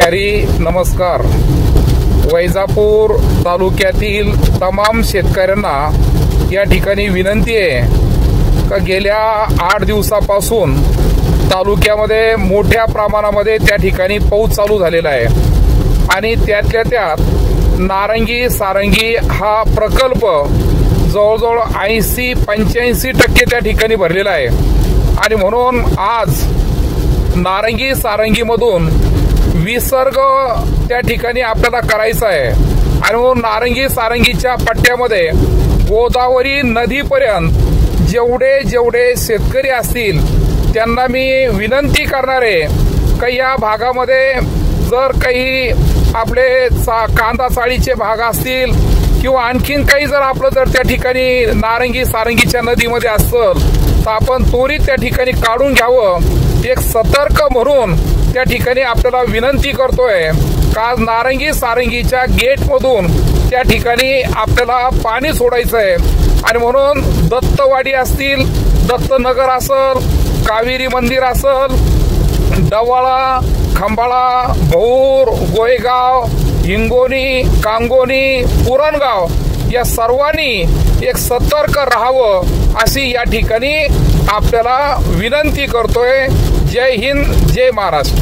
हरी नमस्कार। वैजापूर तालुक्यातील तमाम शेतकऱ्यांना या ठिकाणी विनंती आहे का गेल्या 8 दिवसापासून तालुक्यामध्ये मोठ्या प्रमाणामध्ये त्या ठिकाणी पाऊस चालू झालेला आहे आणि त्यातल्या त्यात नारंगी सारंगी हा प्रकल्प जवळजवळ 80-85% त्या ठिकाणी भरलेला आहे आणि म्हणून आज नारंगी सारंगी मधून विसर्ग त्या ठिकाणी आपल्याला करायचा आहे आणि म्हणून नारंगी सारंगीच्या पट्ट्यामध्ये गोदावरी नदीपर्यंत जेवढे शेतकरी असतील त्यांना मी विनंती करणार आहे की या भागामध्ये जर काही आपले कांदा चाळीचे भाग असतील किंवा आणखीन काही जर आपलं जर त्या ठिकाणी नारंगी सारंगीच्या नदीमध्ये असेल तर आपण त्वरित त्या ठिकाणी काढून घ्यावं। एक सतर्क म्हणून त्या ठिकाणी आपल्याला विनंती करतोय का नारंगी सारंगीच्या गेट मधून त्या ठिकाणी आपल्याला पाणी सोडायचं आहे आणि म्हणून दत्तवाडी असतील, दत्तनगर असेल, कावेरी मंदिर असेल, डवाळा, खंबाळा, भौर, गोयगाव, हिंगोनी, कांगोनी, पुरणगाव या सर्वांनी एक सतर्क राहावं अशी या ठिकाणी आपल्याला विनंती करतोय। जय हिंद, जय महाराष्ट्र।